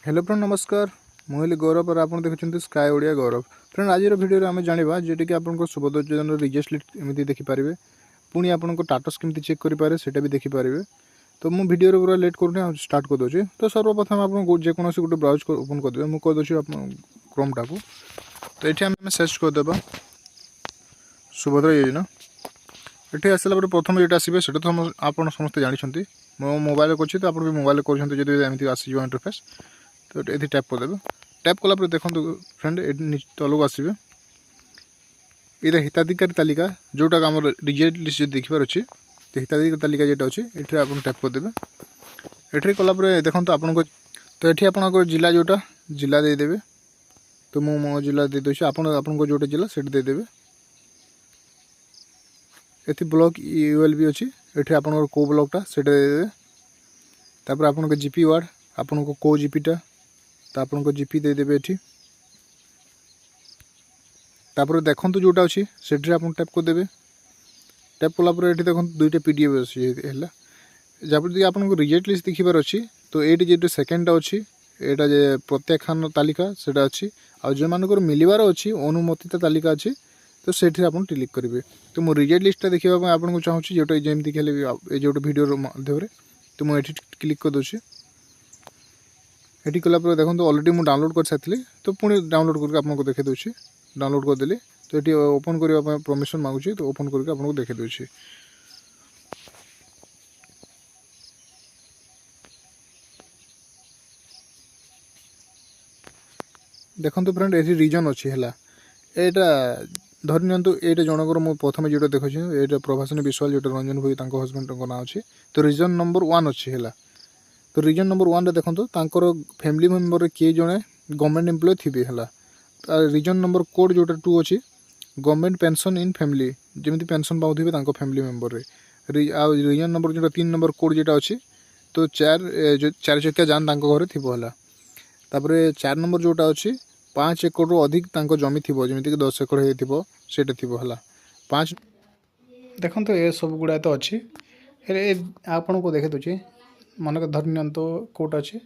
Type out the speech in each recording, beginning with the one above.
Hello friend नमस्कार मुझे गौरव और आप देखते स्काई ओडिया गौरव फ्रेंड आज भिडियो आम जाना जी कि आपको सुभद्रा योजना रिजेक्ट लिस्ट एमती देखिपारे पुणी आपको टाटस केमती चेक करेंगे से भी देखिपारे। तो मुझे भिडियो पूरा लेट करूँ स्टार्ट करदे। तो सर्वप्रथम आप जेकोसी गोटे ब्राउज ओपन करदे मुझे कहीदे क्रोमटा को। तो ये आम सर्च करदे सुभद्रा योजना। ये आसला प्रथम जो आसवे से तो आप समस्त जानते मो मोबाइल कर तो आप मोबाइल करमती आसो इंटरफेस। तो ये टैप करदे। टैप कलापर देखो फ्रेंड तलक आसवे ये हिताधिकारी तालिका जोटा आम रिजेक्ट लिस्ट देखिबार अच्छी तो हिताधिकारी तालिका जेटा अच्छी ये आप टैप करदे। ये कलापर देखो आपको तो ये आप जिला जोटा जिला देदेवे। तो मो मो जिला दे दूसरी आपको जोटा जिला से देदेवे। ये ब्लॉक यूएल भी अच्छी ये आप ब्लॉकटा से देदेवे। तापर आपको जीपी वार्ड आपको कौ जीपीटा तो आपको जीपी देदेवे। ये तापर देखो जोटा अच्छी से आप टैप करदे। टैप कलापर ये देखो दुईटा पीडीएफ अच्छी है जहाँ आपको रिजेक्ट लिस्ट देखिबार अच्छी। तो ये जो सेकेंडटा अच्छी यहाँ प्रत्याख्यान तालिका से अच्छी आ जो मान मिलबार अच्छी अनुमोदित तालिका अच्छी तो से आप क्लिक करेंगे। तो मो रिजेक्ट लिस्टा देखा आपको चाहूँगी जोटा जमी ये जो भिडियो माध्यम तो मुझे क्लिक कर दूसरी। ये कलापर देखो ऑलरेडी मुझे डाउनलोड कर सारी तो पुणी डाउनलोड करके आपको देखे दूसरी डाउनलोड करदेली। तो ये ओपन करने परमिशन मांगुची तो ओपन करके आपको देखे दूसरी। देखो फ्रेंड ये रिजन अच्छी है यहाँ धरी नि ये जनकर मुझे प्रथम जो देखो ये प्रभासिनी विश्वाल जो रंजन भोई हजबैंड ना अच्छी। तो रिजन नंबर 1 अच्छी है। तो रिजन नंबर 1 देखो फैमिली मेम्बर किए जड़े गवर्नमेंट एम्प्लॉय थे है। रिजन नंबर कोड जोटा 2 अच्छी गवर्नमेंट पेंशन इन फैमिली जमी पेंशन पाऊे फैमिली मेम्बर रिजन नंबर जो 3 नंबर कोड जोटा अच्छी तो 4 चकिया जान घर थी है। तापर 4 नंबर जोटा अच्छी 5 एकड़ रु अधिक जमी थी जमीक 10 एकड़ होटा थी है 5। देखो तो ये सब गुड़ा तो अच्छी आपन को देखे दूसरी मन को धरी नि कौटा अच्छी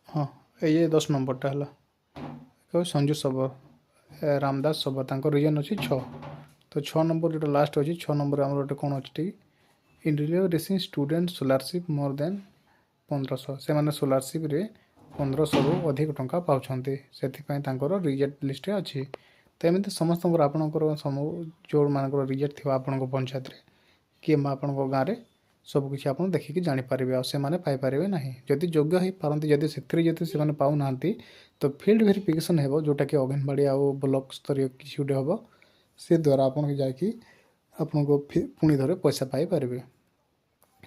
हाँ ये 10 नंबरटा है संजू सबर रामदास सबर तांको रिजन अच्छी 6। तो 6 नंबर जो लास्ट अच्छी 6 नंबर आम गोटे कौन अच्छी individual racing student scholarship more than 1500 से मैंने स्कॉलरशिप रे 1500 रु अधिक टंका पाँच से रिजेक्ट लिस्ट अच्छी। तो एमती समस्त आपणकर जो मान रिजेक्ट थी आपण पंचायत कि आपण गाँव में सबकि आप देखिकी जानीपारे आ से पाइपर ना जदि योग्य हो पारती जदि से पाऊना तो फील्ड वेरिफिकेशन हो जोटा कि अंगनवाड़ी आउ ब्लॉक स्तर किसी गोटे हम से द्वारा आपन जाकि आपको पुणी थे पैसा पाइपर।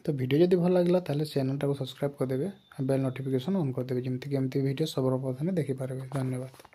तो वीडियो जब भल लगा ताले चैनल टाको सब्सक्राइब करदे बेल नोटिफिकेशन ऑन करदे जमीक भिडियो सर्वप्रथम देखिपारे। धन्यवाद।